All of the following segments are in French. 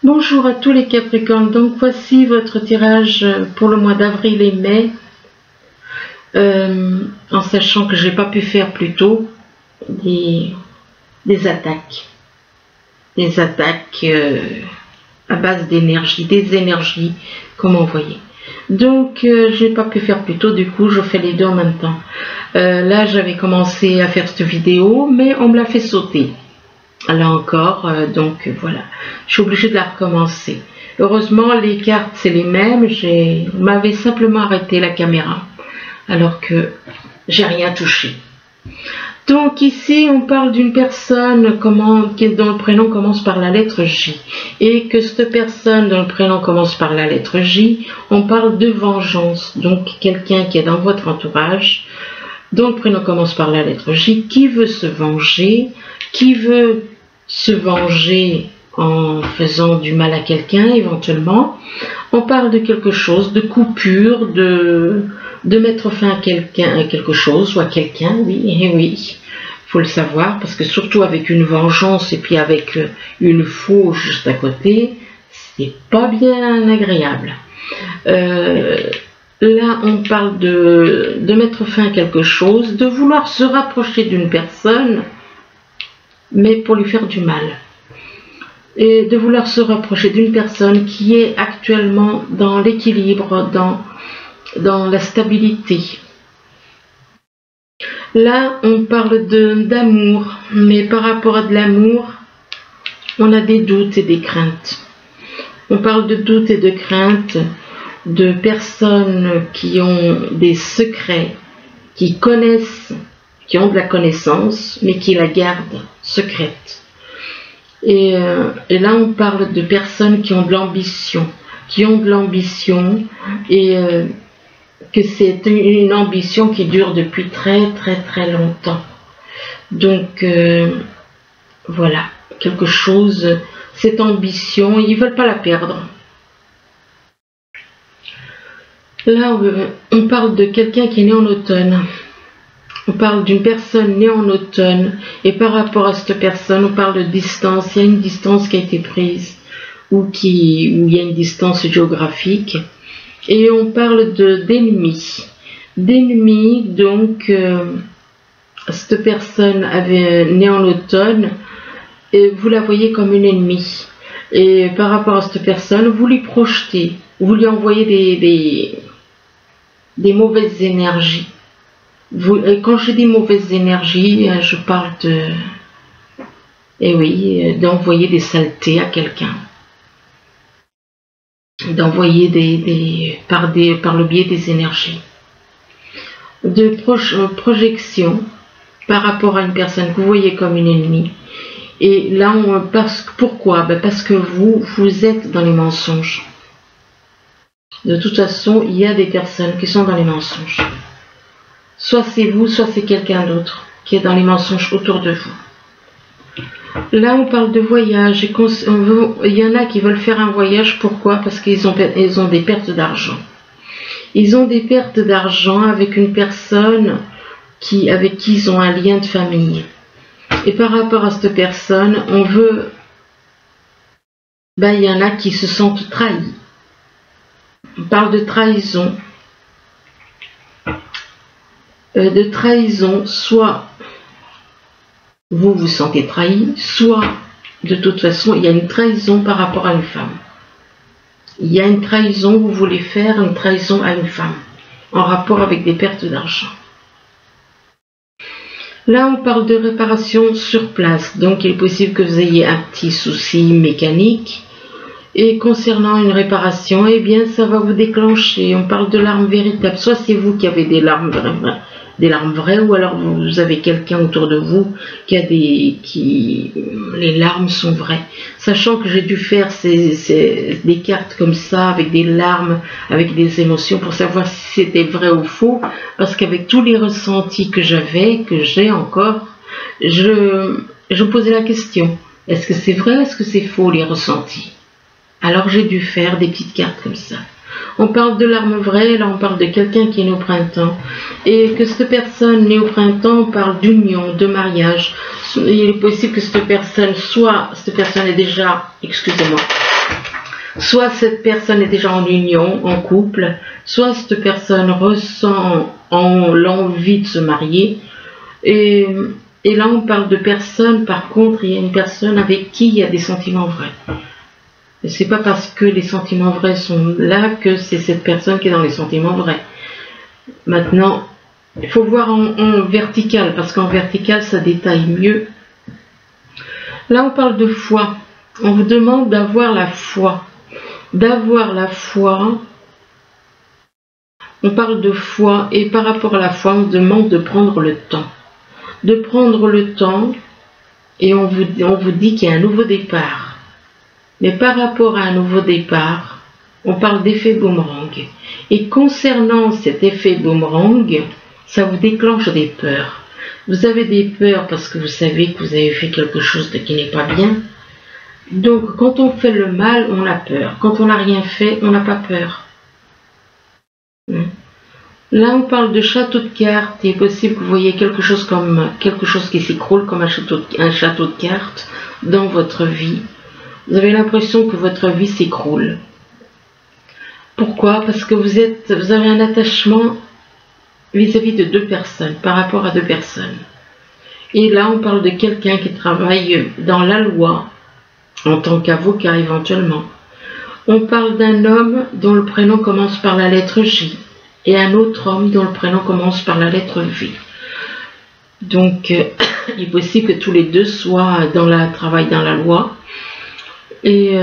Bonjour à tous les Capricornes, donc voici votre tirage pour le mois d'avril et mai, en sachant que j'ai pas pu faire plus tôt des attaques à base d'énergie, des énergies comme on voyait. Donc j'ai pas pu faire plus tôt, du coup je fais les deux en même temps. Là j'avais commencé à faire cette vidéo, mais on me l'a fait sauter. Là encore, donc voilà, je suis obligée de la recommencer. Heureusement, les cartes c'est les mêmes. On m'avait simplement arrêté la caméra, alors que j'ai rien touché. Donc ici, on parle d'une personne dont le prénom commence par la lettre J. Et que cette personne dont le prénom commence par la lettre J, on parle de vengeance. Donc quelqu'un qui est dans votre entourage, dont le prénom commence par la lettre J, qui veut se venger, en faisant du mal à quelqu'un éventuellement. On parle de quelque chose, de coupure, de mettre fin à quelque chose ou à quelqu'un, oui, faut le savoir, parce que surtout avec une vengeance et puis avec une fauche juste à côté, c'est pas bien agréable. Là, on parle de mettre fin à quelque chose, de vouloir se rapprocher d'une personne, mais pour lui faire du mal. Et de vouloir se rapprocher d'une personne qui est actuellement dans l'équilibre, dans la stabilité. Là, on parle d'amour, mais par rapport à de l'amour, on a des doutes et des craintes. On parle de doutes et de craintes de personnes qui ont des secrets, qui ont de la connaissance, mais qui la gardent secrète. Et là, on parle de personnes qui ont de l'ambition, et que c'est une ambition qui dure depuis très très très longtemps. Donc voilà, quelque chose, cette ambition, ils ne veulent pas la perdre. Là, on parle de quelqu'un qui est né en automne. On parle d'une personne née en automne, et par rapport à cette personne, on parle de distance. Il y a une distance qui a été prise, où il y a une distance géographique, et on parle d'ennemis. D'ennemis, donc, cette personne née en automne, et vous la voyez comme une ennemie. Et par rapport à cette personne, vous lui projetez, vous lui envoyez des mauvaises énergies. Quand je dis mauvaise énergie, je parle d'envoyer des saletés à quelqu'un, d'envoyer par le biais des énergies, de projection par rapport à une personne que vous voyez comme une ennemie. Et là, pourquoi? Parce que vous êtes dans les mensonges. De toute façon, il y a des personnes qui sont dans les mensonges. Soit c'est vous, soit c'est quelqu'un d'autre qui est dans les mensonges autour de vous. Là, on parle de voyage. Il y en a qui veulent faire un voyage. Pourquoi? Parce qu'ils ont des pertes d'argent. Ils ont des pertes d'argent avec une personne avec qui ils ont un lien de famille. Et par rapport à cette personne, il y en a qui se sentent trahis. On parle de trahison. Soit vous vous sentez trahi, soit de toute façon il y a une trahison par rapport à une femme. Il y a une trahison, vous voulez faire une trahison à une femme en rapport avec des pertes d'argent. Là, on parle de réparation sur place, donc il est possible que vous ayez un petit souci mécanique. Et concernant une réparation, eh bien, ça va vous déclencher. On parle de larmes véritables. Soit c'est vous qui avez des larmes vraies, ou alors vous avez quelqu'un autour de vous qui a les larmes sont vraies. Sachant que j'ai dû faire des cartes comme ça, avec des larmes, avec des émotions, pour savoir si c'était vrai ou faux. Parce qu'avec tous les ressentis que j'ai encore, je me posais la question. Est-ce que c'est vrai, est-ce que c'est faux, les ressentis? Alors j'ai dû faire des petites cartes comme ça. On parle de larmes vraies, là on parle de quelqu'un qui est né au printemps. Et que cette personne née au printemps, on parle d'union, de mariage. Il est possible que cette personne est déjà, excusez-moi, Soit cette personne est déjà en union, en couple, soit cette personne ressent l'envie de se marier. Et là, on parle de personnes, par contre, il y a une personne avec qui il y a des sentiments vrais. Et c'est pas parce que les sentiments vrais sont là que c'est cette personne qui est dans les sentiments vrais. Maintenant, il faut voir en vertical, parce qu'en vertical, ça détaille mieux. Là, on parle de foi. On vous demande d'avoir la foi. D'avoir la foi. On parle de foi, et par rapport à la foi, on demande de prendre le temps. De prendre le temps, et on vous dit qu'il y a un nouveau départ. Mais par rapport à un nouveau départ, on parle d'effet boomerang. Et concernant cet effet boomerang, ça vous déclenche des peurs. Vous avez des peurs parce que vous savez que vous avez fait quelque chose qui n'est pas bien. Donc, quand on fait le mal, on a peur. Quand on n'a rien fait, on n'a pas peur. Là, on parle de château de cartes. Il est possible que vous voyez quelque chose qui s'écroule, comme un château de cartes dans votre vie. Vous avez l'impression que votre vie s'écroule. Pourquoi? Parce que vous avez un attachement vis-à-vis de deux personnes, par rapport à deux personnes. Et là, on parle de quelqu'un qui travaille dans la loi, en tant qu'avocat éventuellement. On parle d'un homme dont le prénom commence par la lettre J, et un autre homme dont le prénom commence par la lettre V. Donc, il est possible que tous les deux soient travaillent dans la loi. Et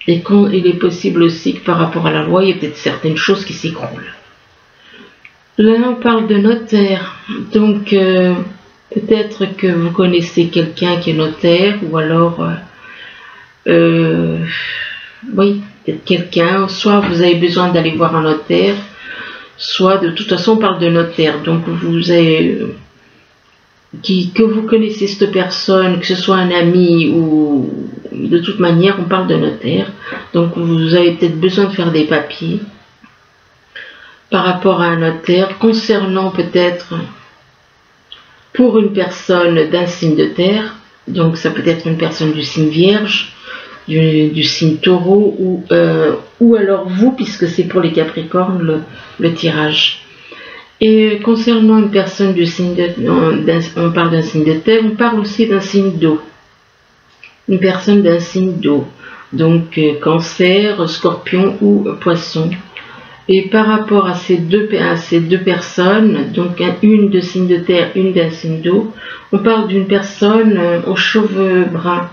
il est possible aussi que par rapport à la loi, il y ait peut-être certaines choses qui s'écroulent. Là, on parle de notaire. Donc, peut-être que vous connaissez quelqu'un qui est notaire, ou alors, oui, peut-être quelqu'un, soit vous avez besoin d'aller voir un notaire, soit de toute façon, on parle de notaire. Donc, vous avez... que vous connaissez cette personne, que ce soit un ami ou de toute manière, on parle de notaire. Donc, vous avez peut-être besoin de faire des papiers par rapport à un notaire concernant peut-être pour une personne d'un signe de terre. Donc, ça peut être une personne du signe vierge, du signe taureau ou alors vous, puisque c'est pour les capricornes le tirage. Et concernant une personne du signe on parle d'un signe de terre, on parle aussi d'un signe d'eau. Une personne d'un signe d'eau. Donc cancer, scorpion ou poisson. Et par rapport à ces deux personnes, donc une de signe de terre, une d'un signe d'eau, on parle d'une personne aux cheveux bruns.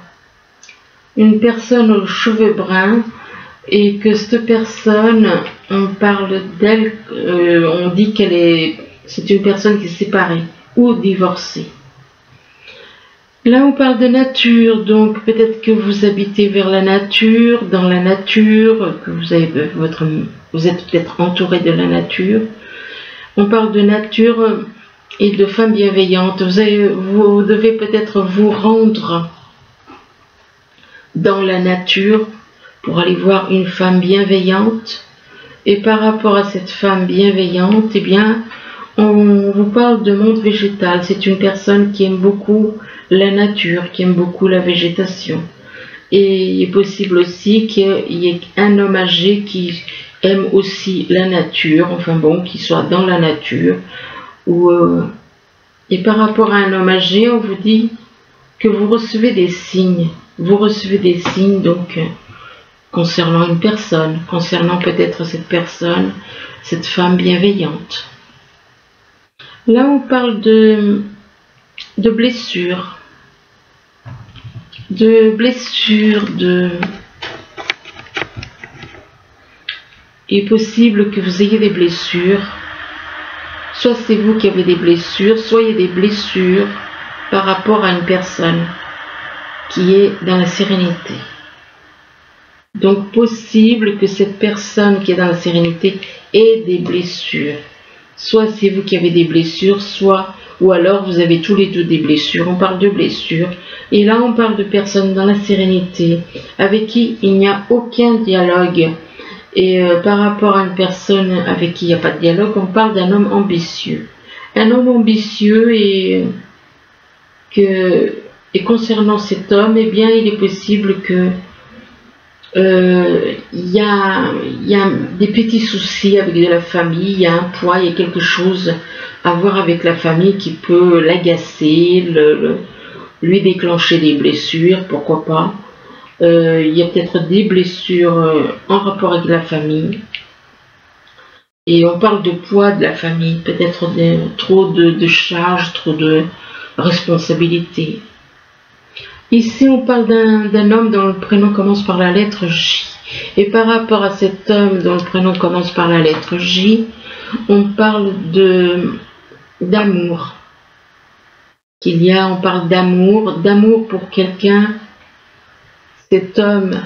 Une personne aux cheveux bruns. Et que cette personne, on parle d'elle, on dit c'est une personne qui est séparée ou divorcée. Là, on parle de nature, donc peut-être que vous habitez vers la nature, dans la nature, que vous êtes peut-être entouré de la nature. On parle de nature et de femmes bienveillantes. Vous devez peut-être vous rendre dans la nature pour aller voir une femme bienveillante. Et par rapport à cette femme bienveillante, eh bien, on vous parle de monde végétal. C'est une personne qui aime beaucoup la nature, qui aime beaucoup la végétation. Et il est possible aussi qu'il y ait un homme âgé qui aime aussi la nature, enfin bon, qui soit dans la nature. Et par rapport à un homme âgé, on vous dit que vous recevez des signes. Vous recevez des signes, donc... concernant une personne, concernant peut-être cette personne, cette femme bienveillante. Là, on parle de blessures. Il est possible que vous ayez des blessures. Soit c'est vous qui avez des blessures, soit il y a des blessures par rapport à une personne qui est dans la sérénité. Donc, possible que cette personne qui est dans la sérénité ait des blessures. Soit c'est vous qui avez des blessures, ou alors vous avez tous les deux des blessures. On parle de blessures. Et là, on parle de personnes dans la sérénité, avec qui il n'y a aucun dialogue. Et par rapport à une personne avec qui il n'y a pas de dialogue, on parle d'un homme ambitieux. Un homme ambitieux et concernant cet homme, eh bien, il est possible que il y a des petits soucis avec de la famille, il y a un poids, il y a quelque chose à voir avec la famille qui peut l'agacer, lui déclencher des blessures, pourquoi pas. Il y a peut-être des blessures en rapport avec la famille. Et on parle de poids de la famille, peut-être trop de charges, trop de responsabilités. Ici, on parle d'un homme dont le prénom commence par la lettre J. Et par rapport à cet homme dont le prénom commence par la lettre J, on parle d'amour. On parle d'amour pour quelqu'un. Cet homme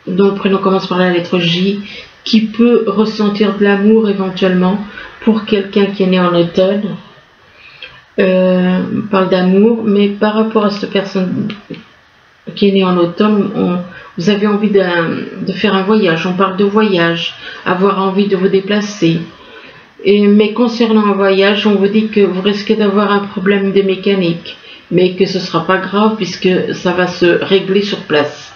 dont le prénom commence par la lettre J, qui peut ressentir de l'amour éventuellement pour quelqu'un qui est né en automne. On parle d'amour, mais par rapport à cette personne qui est née en automne, vous avez envie de faire un voyage. On parle de voyage, avoir envie de vous déplacer. Mais concernant un voyage, on vous dit que vous risquez d'avoir un problème de mécanique, mais que ce ne sera pas grave puisque ça va se régler sur place.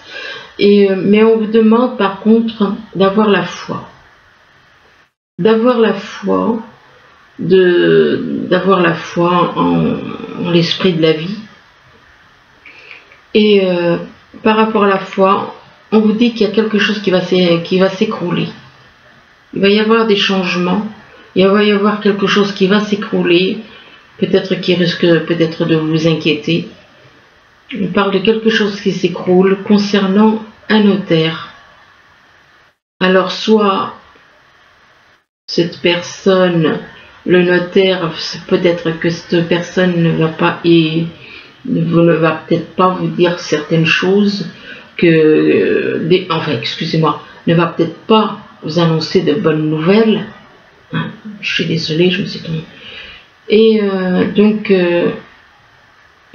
Mais on vous demande par contre d'avoir la foi. D'avoir la foi en l'esprit de la vie. Et par rapport à la foi, on vous dit qu'il y a quelque chose qui va s'écrouler. Il va y avoir des changements, il va y avoir quelque chose qui va s'écrouler, peut-être qui risque peut-être de vous inquiéter. On parle de quelque chose qui s'écroule concernant un notaire. Alors soit cette personne, le notaire, peut-être que cette personne ne va peut-être pas vous dire certaines choses ne va peut-être pas vous annoncer de bonnes nouvelles. Je suis désolée, je me suis trompée. Et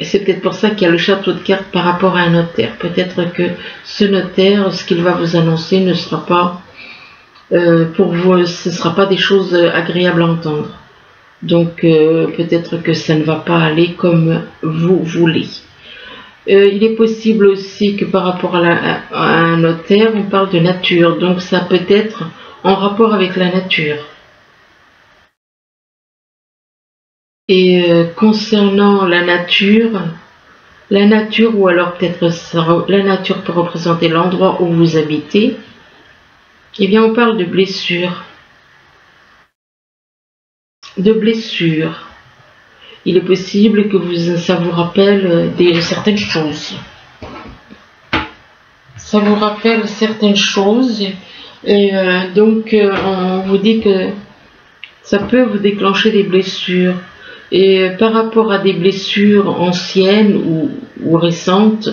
c'est peut-être pour ça qu'il y a le château de cartes par rapport à un notaire. Peut-être que ce notaire, ce qu'il va vous annoncer ne sera pas pour vous, ce ne sera pas des choses agréables à entendre. Donc peut-être que ça ne va pas aller comme vous voulez. Il est possible aussi que par rapport à un notaire, on parle de nature. Donc ça peut être en rapport avec la nature. Et concernant la nature ou alors peut-être la nature peut représenter l'endroit où vous habitez, eh bien on parle de blessures. Il est possible que ça vous rappelle certaines choses. Ça vous rappelle certaines choses et donc on vous dit que ça peut vous déclencher des blessures. Et par rapport à des blessures anciennes ou récentes,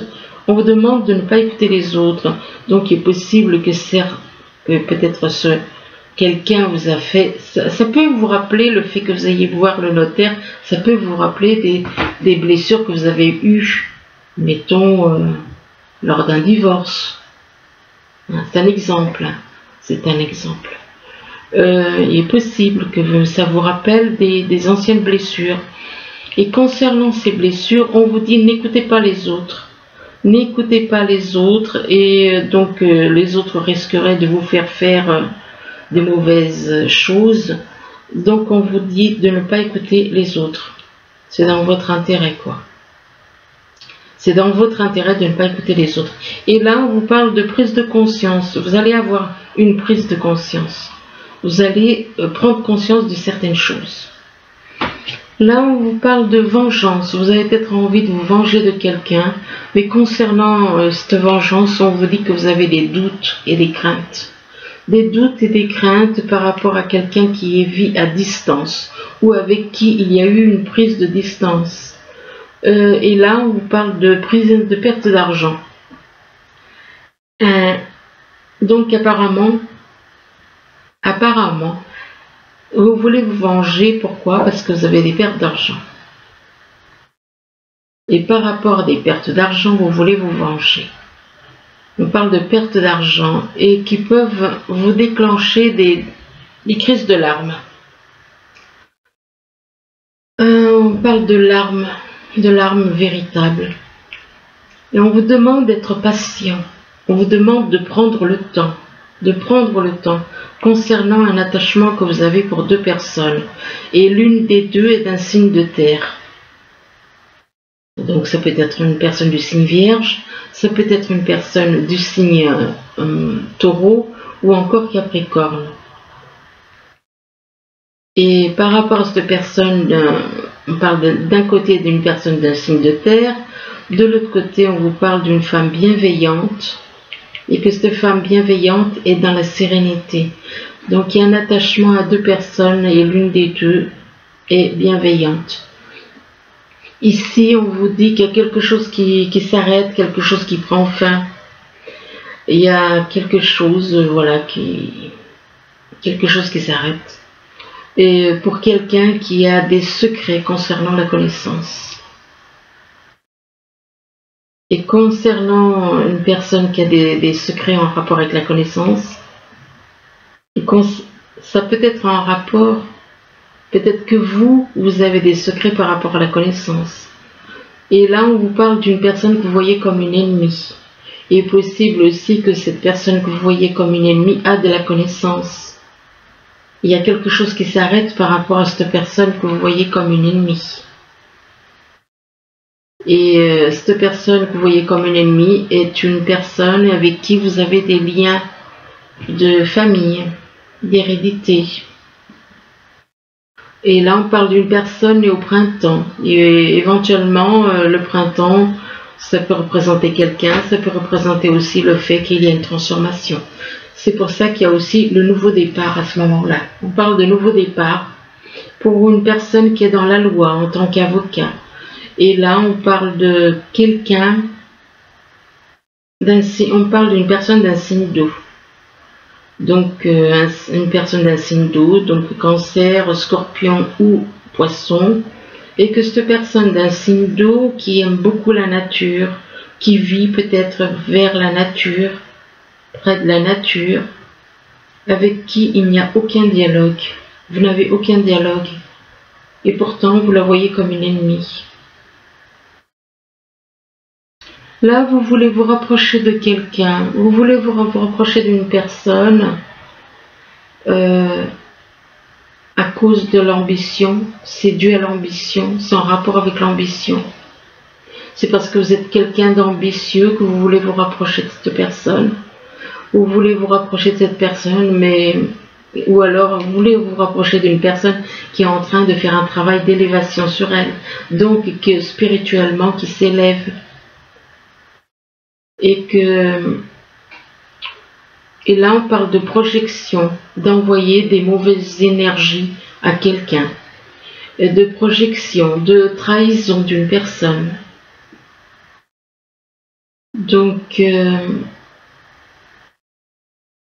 on vous demande de ne pas écouter les autres. Donc il est possible que peut-être quelqu'un vous a fait, ça peut vous rappeler le fait que vous ayez voir le notaire, ça peut vous rappeler des blessures que vous avez eues, mettons, lors d'un divorce. C'est un exemple. Il est possible que ça vous rappelle des anciennes blessures. Et concernant ces blessures, on vous dit n'écoutez pas les autres. N'écoutez pas les autres et donc les autres risqueraient de vous faire des mauvaises choses. Donc on vous dit de ne pas écouter les autres. C'est dans votre intérêt quoi. C'est dans votre intérêt de ne pas écouter les autres. Et là on vous parle de prise de conscience. Vous allez avoir une prise de conscience. Vous allez prendre conscience de certaines choses. Là, on vous parle de vengeance. Vous avez peut-être envie de vous venger de quelqu'un, mais concernant cette vengeance, on vous dit que vous avez des doutes et des craintes. Des doutes et des craintes par rapport à quelqu'un qui vit à distance ou avec qui il y a eu une prise de distance. Et là, on vous parle de perte d'argent. Donc, apparemment, vous voulez vous venger. Pourquoi? Parce que vous avez des pertes d'argent. Et par rapport à des pertes d'argent, vous voulez vous venger. On parle de pertes d'argent et qui peuvent vous déclencher des crises de larmes. On parle de larmes véritables. Et on vous demande d'être patient. On vous demande de prendre le temps concernant un attachement que vous avez pour deux personnes. Et l'une des deux est d'un signe de terre. Donc ça peut être une personne du signe Vierge, ça peut être une personne du signe Taureau ou encore Capricorne. Et par rapport à cette personne, on parle d'un côté d'une personne d'un signe de terre, de l'autre côté on vous parle d'une femme bienveillante, et que cette femme bienveillante est dans la sérénité. Donc il y a un attachement à deux personnes et l'une des deux est bienveillante. Ici on vous dit qu'il y a quelque chose qui s'arrête, quelque chose qui prend fin. Il y a quelque chose, voilà, quelque chose qui s'arrête. Et pour quelqu'un qui a des secrets concernant la connaissance. Et concernant une personne qui a des secrets en rapport avec la connaissance, ça peut être en rapport, peut-être que vous avez des secrets par rapport à la connaissance. Et là, on vous parle d'une personne que vous voyez comme une ennemie. Il est possible aussi que cette personne que vous voyez comme une ennemie a de la connaissance. Il y a quelque chose qui s'arrête par rapport à cette personne que vous voyez comme une ennemie. Et cette personne que vous voyez comme une ennemie est une personne avec qui vous avez des liens de famille, d'hérédité. Et là, on parle d'une personne née au printemps. Et éventuellement, le printemps, ça peut représenter quelqu'un, ça peut représenter aussi le fait qu'il y a une transformation. C'est pour ça qu'il y a aussi le nouveau départ à ce moment-là. On parle de nouveau départ pour une personne qui est dans la loi en tant qu'avocat. Et là, on parle de quelqu'un, on parle d'une personne d'un signe d'eau. Donc, une personne d'un signe d'eau, donc Cancer, Scorpion ou Poisson. Et que cette personne d'un signe d'eau qui aime beaucoup la nature, qui vit peut-être vers la nature, près de la nature, avec qui il n'y a aucun dialogue. Vous n'avez aucun dialogue. Et pourtant, vous la voyez comme une ennemie. Là, vous voulez vous rapprocher de quelqu'un. Vous voulez vous rapprocher d'une personne à cause de l'ambition. C'est dû à l'ambition. C'est en rapport avec l'ambition. C'est parce que vous êtes quelqu'un d'ambitieux que vous voulez vous rapprocher de cette personne. Vous voulez vous rapprocher de cette personne, ou alors vous voulez vous rapprocher d'une personne qui est en train de faire un travail d'élévation sur elle, donc que spirituellement qui s'élève, et là on parle de projection, d'envoyer des mauvaises énergies à quelqu'un, de projection, de trahison d'une personne. Donc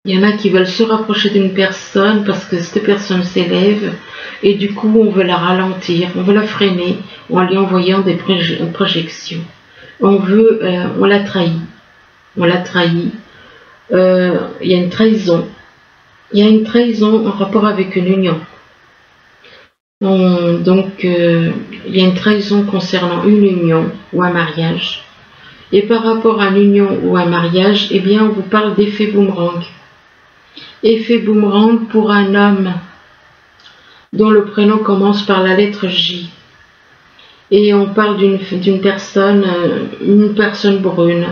il y en a qui veulent se rapprocher d'une personne parce que cette personne s'élève et du coup on veut la ralentir, on veut la freiner en lui envoyant des projections. On la trahit. On la trahit. Il y a une trahison. Il y a une trahison en rapport avec une union. Donc il y a une trahison concernant une union ou un mariage. Et par rapport à une union ou un mariage, eh bien on vous parle d'effet boomerang. Effet boomerang pour un homme dont le prénom commence par la lettre J. Et on parle d'une personne, une personne brune.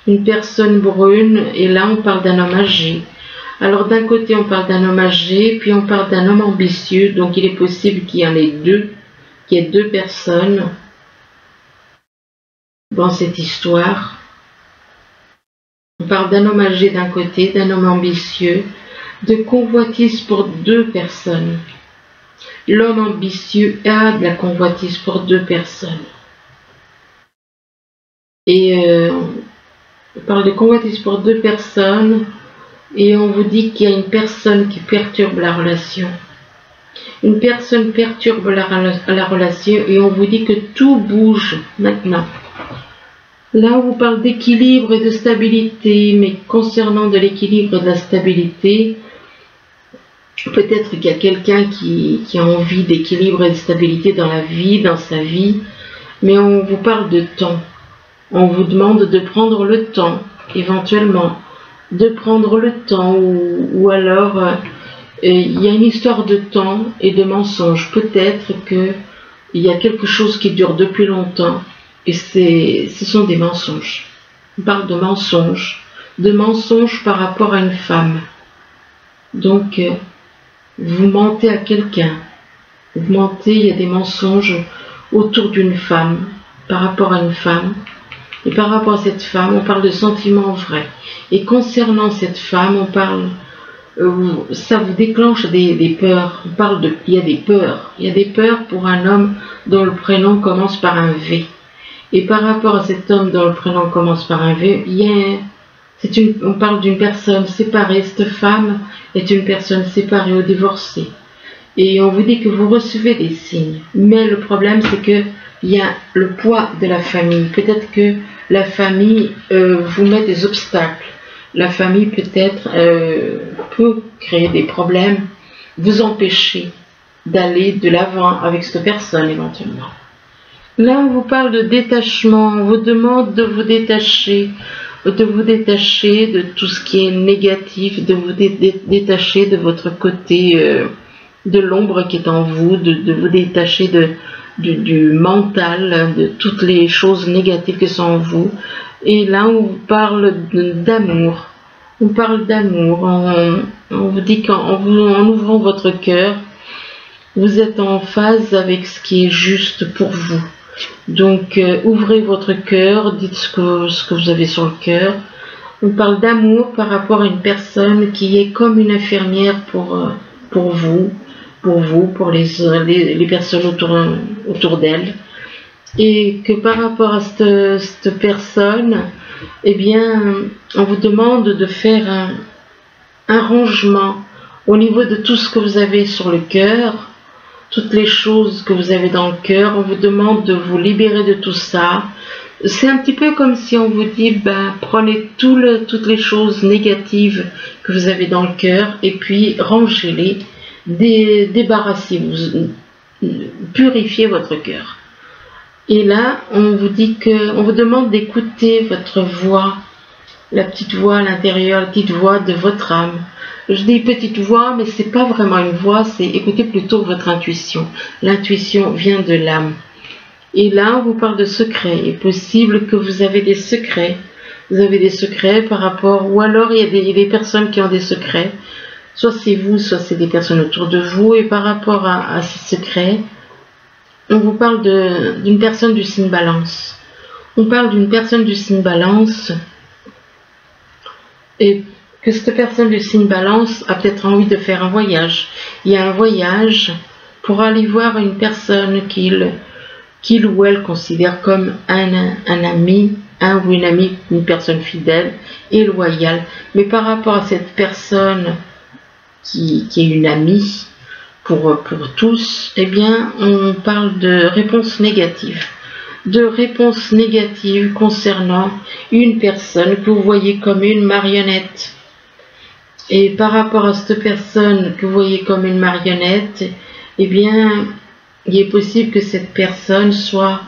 Une personne brune, et là on parle d'un homme âgé. Alors d'un côté on parle d'un homme âgé, puis on parle d'un homme ambitieux, donc il est possible qu'il y en ait deux, qu'il y ait deux personnes dans cette histoire. On parle d'un homme âgé d'un côté, d'un homme ambitieux, de convoitise pour deux personnes. L'homme ambitieux a de la convoitise pour deux personnes. Et on parle de convoitise pour deux personnes et on vous dit qu'il y a une personne qui perturbe la relation. Une personne perturbe la relation et on vous dit que tout bouge maintenant. Là, on vous parle d'équilibre et de stabilité, mais concernant de l'équilibre et de la stabilité, peut-être qu'il y a quelqu'un qui a envie d'équilibre et de stabilité dans la vie, dans sa vie, mais on vous parle de temps. On vous demande de prendre le temps éventuellement, de prendre le temps, ou alors il y a une histoire de temps et de mensonges. Peut-être qu'il y a quelque chose qui dure depuis longtemps, et ce sont des mensonges. On parle de mensonges par rapport à une femme. Donc, vous mentez à quelqu'un, vous mentez, il y a des mensonges autour d'une femme, par rapport à une femme, et par rapport à cette femme, on parle de sentiments vrais. Et concernant cette femme, on parle, ça vous déclenche des peurs. On parle il y a des peurs. Il y a des peurs pour un homme dont le prénom commence par un V. Et par rapport à cet homme dont le prénom commence par un V, on parle d'une personne séparée. Cette femme est une personne séparée ou divorcée. Et on vous dit que vous recevez des signes. Mais le problème, c'est que il y a le poids de la famille. Peut-être que la famille vous met des obstacles. La famille peut-être peut créer des problèmes, vous empêcher d'aller de l'avant avec cette personne éventuellement. Là, on vous parle de détachement, on vous demande de vous détacher de tout ce qui est négatif, de vous détacher de votre côté de l'ombre qui est en vous, de vous détacher du mental, de toutes les choses négatives qui sont en vous. Et là, on vous parle d'amour. On parle d'amour. On vous dit qu'en ouvrant votre cœur, vous êtes en phase avec ce qui est juste pour vous. Donc, ouvrez votre cœur, dites ce que vous avez sur le cœur. On parle d'amour par rapport à une personne qui est comme une infirmière pour vous, pour les personnes autour d'elle. Et que par rapport à cette personne, eh bien, on vous demande de faire un rangement au niveau de tout ce que vous avez sur le cœur, toutes les choses que vous avez dans le cœur. On vous demande de vous libérer de tout ça. C'est un petit peu comme si on vous dit, prenez toutes les choses négatives que vous avez dans le cœur et puis rangez-les, débarrassez-vous, purifiez votre cœur. Et là, on vous demande d'écouter votre voix, la petite voix à l'intérieur, la petite voix de votre âme. Je dis petite voix, mais c'est pas vraiment une voix, c'est écoutez plutôt votre intuition. L'intuition vient de l'âme. Et là, on vous parle de secrets. Il est possible que vous avez des secrets. Vous avez des secrets par rapport, ou alors il y a des personnes qui ont des secrets. Soit c'est vous, soit c'est des personnes autour de vous. Et par rapport à ces secrets, on vous parle d'une personne du signe Balance. On parle d'une personne du signe Balance et que cette personne du signe Balance a peut-être envie de faire un voyage. Il y a un voyage pour aller voir une personne qu'il ou elle considère comme un ami, un ou une amie, une personne fidèle et loyale. Mais par rapport à cette personne qui est une amie, pour tous, eh bien, on parle de réponses négatives. De réponses négatives concernant une personne que vous voyez comme une marionnette. Et par rapport à cette personne que vous voyez comme une marionnette, eh bien, il est possible que cette personne soit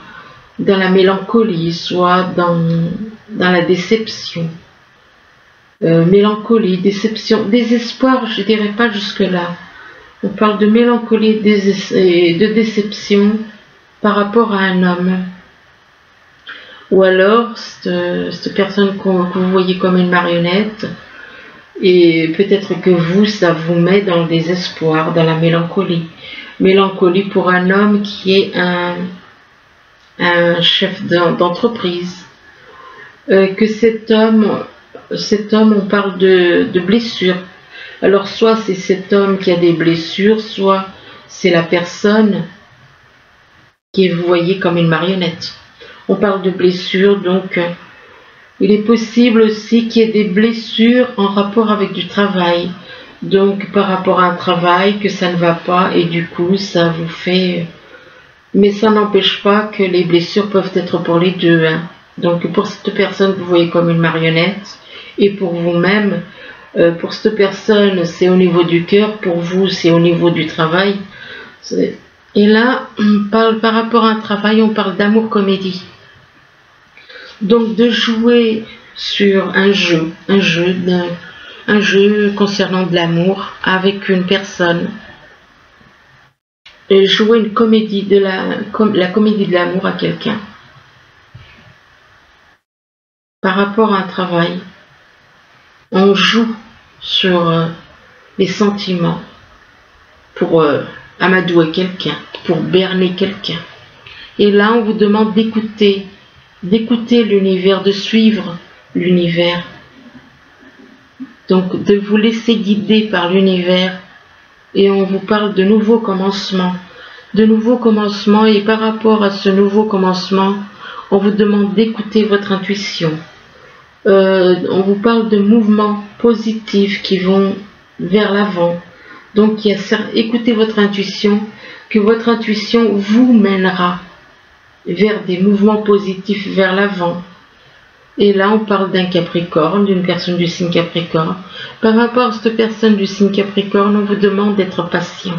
dans la mélancolie, soit dans la déception. Mélancolie, déception, désespoir, je dirais pas jusque-là. On parle de mélancolie et de déception par rapport à un homme. Ou alors, cette personne que vous voyez comme une marionnette, et peut-être que vous, ça vous met dans le désespoir, dans la mélancolie. Mélancolie pour un homme qui est un chef d'entreprise. Que cet homme, on parle de blessures. Alors soit c'est cet homme qui a des blessures, soit c'est la personne qui vous voyez comme une marionnette. On parle de blessures, donc il est possible aussi qu'il y ait des blessures en rapport avec du travail. Donc par rapport à un travail que ça ne va pas et du coup ça vous fait... Mais ça n'empêche pas que les blessures peuvent être pour les deux. Donc pour cette personne que vous voyez comme une marionnette et pour vous-même, pour cette personne, c'est au niveau du cœur, pour vous, c'est au niveau du travail. Et là, on parle, par rapport à un travail, on parle d'amour-comédie. Donc de jouer sur un jeu concernant de l'amour avec une personne. Et jouer une comédie la comédie de l'amour à quelqu'un. Par rapport à un travail, on joue sur les sentiments pour amadouer quelqu'un, pour berner quelqu'un. Et là, on vous demande d'écouter l'univers, de suivre l'univers. Donc, de vous laisser guider par l'univers. Et on vous parle de nouveaux commencements. Et par rapport à ce nouveau commencement, on vous demande d'écouter votre intuition. On vous parle de mouvements positifs qui vont vers l'avant. Donc, écoutez votre intuition, que votre intuition vous mènera vers des mouvements positifs vers l'avant. Et là, on parle d'un Capricorne, d'une personne du signe Capricorne. Par rapport à cette personne du signe Capricorne, on vous demande d'être patient.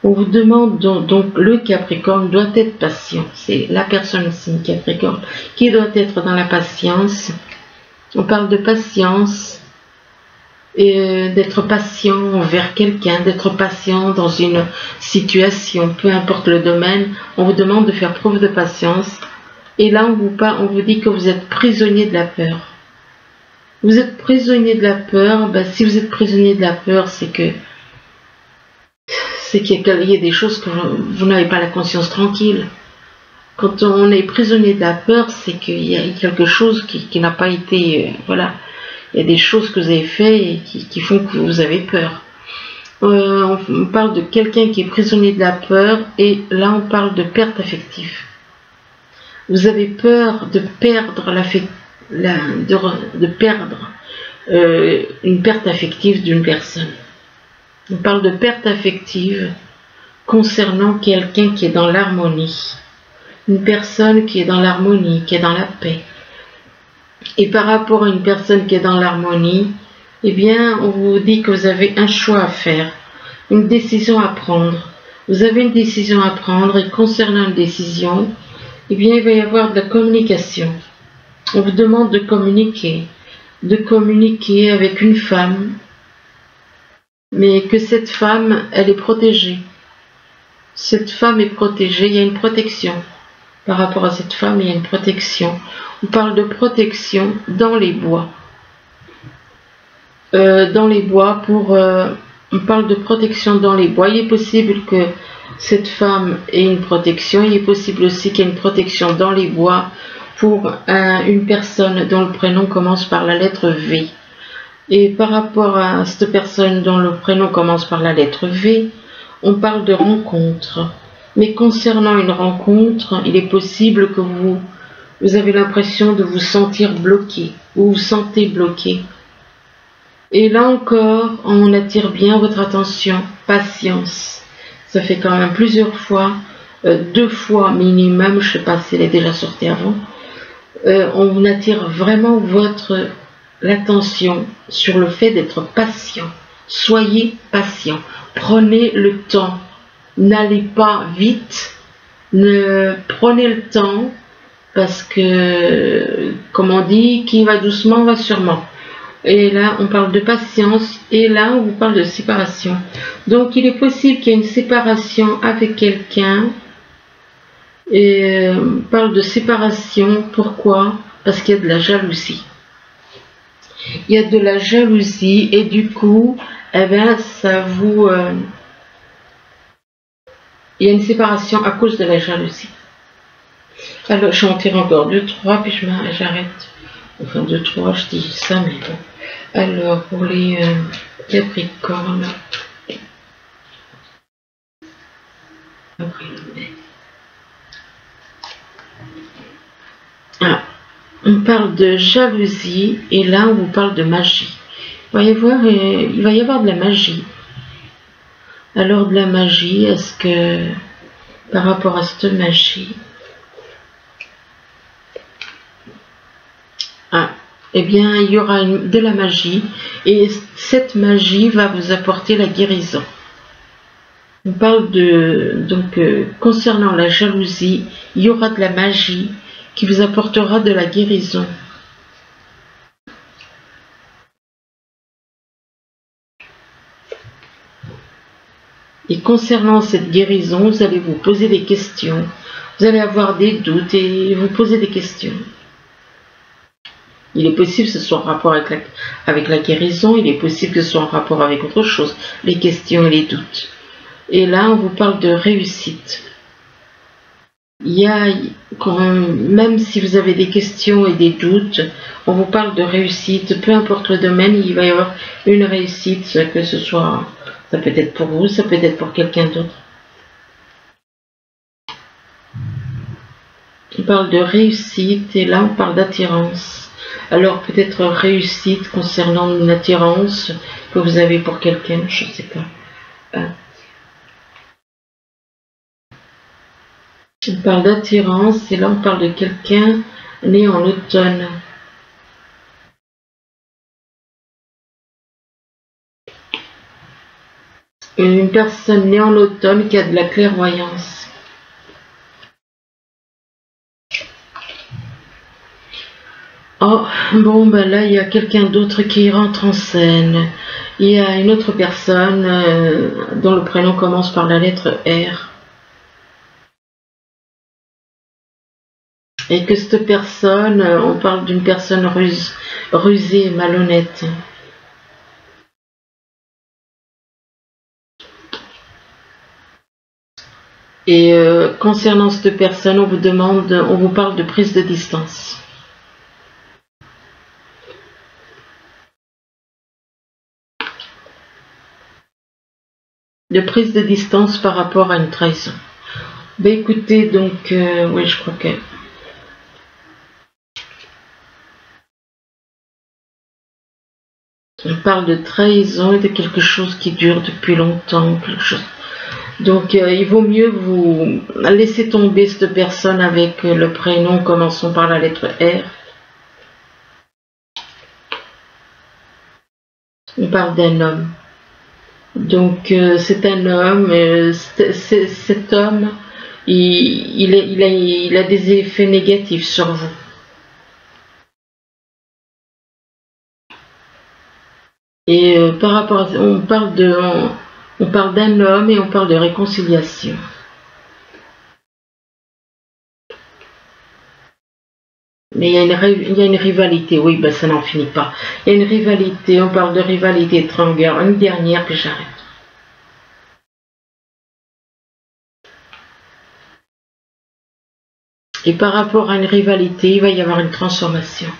On vous demande donc le Capricorne doit être patient. C'est la personne du signe Capricorne qui doit être dans la patience. On parle de patience et d'être patient envers quelqu'un, d'être patient dans une situation, peu importe le domaine. On vous demande de faire preuve de patience. Et là, on vous dit que vous êtes prisonnier de la peur. Vous êtes prisonnier de la peur. Ben, si vous êtes prisonnier de la peur, c'est qu'il y a des choses que vous n'avez pas la conscience tranquille. Quand on est prisonnier de la peur, c'est qu'il y a quelque chose qui n'a pas été... voilà. Il y a des choses que vous avez faites et qui font que vous avez peur. On parle de quelqu'un qui est prisonnier de la peur. Et là, on parle de perte affective. Vous avez peur de perdre une perte affective d'une personne. On parle de perte affective concernant quelqu'un qui est dans l'harmonie. Une personne qui est dans l'harmonie, qui est dans la paix. Et par rapport à une personne qui est dans l'harmonie, eh bien, on vous dit que vous avez un choix à faire, une décision à prendre. Vous avez une décision à prendre et concernant une décision, eh bien, il va y avoir de la communication. On vous demande de communiquer avec une femme, mais que cette femme, elle est protégée. Cette femme est protégée, il y a une protection. Par rapport à cette femme, il y a une protection. On parle de protection dans les bois. On parle de protection dans les bois. Il est possible que cette femme ait une protection. Il est possible aussi qu'il y ait une protection dans les bois pour une personne dont le prénom commence par la lettre V. Et par rapport à cette personne dont le prénom commence par la lettre V, on parle de rencontre. Mais concernant une rencontre, il est possible que vous avez l'impression de vous sentir bloqué, ou vous vous sentez bloqué. Et là encore, on attire bien votre attention, patience. Ça fait quand même plusieurs fois, 2 fois minimum, je ne sais pas si elle est déjà sortie avant. On attire vraiment l'attention sur le fait d'être patient. Soyez patient, prenez le temps. N'allez pas vite, prenez le temps, parce que, comme on dit, qui va doucement va sûrement. Et là, on parle de patience, et là, on vous parle de séparation. Donc, il est possible qu'il y ait une séparation avec quelqu'un, et on parle de séparation, pourquoi? Parce qu'il y a de la jalousie. Il y a de la jalousie, et du coup, eh bien, ça vous... il y a une séparation à cause de la jalousie. Alors, j'en tire encore 2, 3, puis j'arrête. Enfin, 2, 3, je dis ça, mais bon. Alors, pour les Capricornes. Ah, on parle de jalousie, et là, on vous parle de magie. Il va y avoir de la magie. Alors, de la magie, est-ce que, par rapport à cette magie, eh bien, il y aura de la magie, et cette magie va vous apporter la guérison. On parle concernant la jalousie, il y aura de la magie qui vous apportera de la guérison. Et concernant cette guérison, vous allez vous poser des questions. Vous allez avoir des doutes et vous poser des questions. Il est possible que ce soit en rapport avec la guérison, il est possible que ce soit en rapport avec autre chose, les questions et les doutes. Et là, on vous parle de réussite. Même si vous avez des questions et des doutes, on vous parle de réussite, peu importe le domaine, il va y avoir une réussite, que ce soit, ça peut être pour vous, ça peut être pour quelqu'un d'autre. On parle de réussite et là on parle d'attirance. Alors peut-être réussite concernant une attirance que vous avez pour quelqu'un, je ne sais pas. On parle d'attirance et là on parle de quelqu'un né en automne. Une personne née en automne qui a de la clairvoyance. Oh, bon, ben là, il y a quelqu'un d'autre qui rentre en scène. Il y a une autre personne dont le prénom commence par la lettre R. Et que cette personne, on parle d'une personne rusée et malhonnête. Et concernant cette personne, on vous parle de prise de distance. De prise de distance par rapport à une trahison. Ben écoutez, donc, oui, je crois que... On parle de trahison et de quelque chose qui dure depuis longtemps, quelque chose. Donc, il vaut mieux vous laisser tomber cette personne avec le prénom commençant par la lettre R. On parle d'un homme. Donc, c'est un homme. Cet homme, il a des effets négatifs sur vous. Et par rapport à, on parle d'un homme et on parle de réconciliation. Mais il y a une rivalité, oui, ben ça n'en finit pas. Il y a une rivalité, on parle de rivalité de triangle. Une dernière que j'arrête. Et par rapport à une rivalité, il va y avoir une transformation.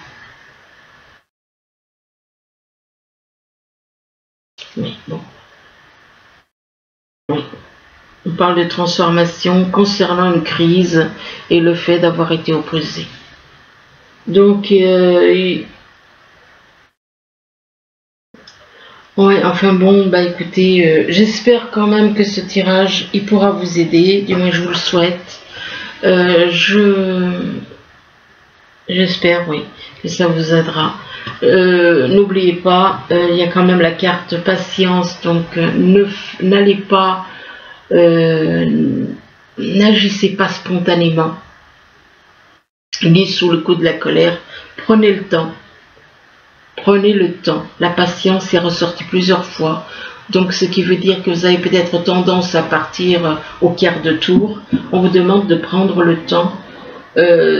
Oui, bon. Oui. On parle de transformation concernant une crise et le fait d'avoir été opposé. Donc, ouais, enfin bon, bah écoutez, j'espère quand même que ce tirage, il pourra vous aider, du moins je vous le souhaite. J'espère, oui, que ça vous aidera. N'oubliez pas, il y a quand même la carte patience, donc n'allez pas, n'agissez pas spontanément, ni sous le coup de la colère. Prenez le temps. Prenez le temps. La patience est ressortie plusieurs fois. Donc, ce qui veut dire que vous avez peut-être tendance à partir au quart de tour. On vous demande de prendre le temps.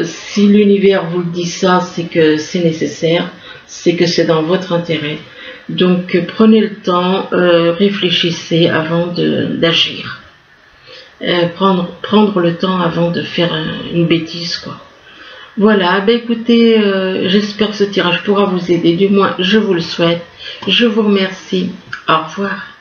Si l'univers vous le dit ça, c'est que c'est nécessaire. C'est que c'est dans votre intérêt. Donc, prenez le temps, réfléchissez avant d'agir. Prendre le temps avant de faire une bêtise, quoi. Voilà, ben écoutez, j'espère que ce tirage pourra vous aider, du moins je vous le souhaite. Je vous remercie. Au revoir.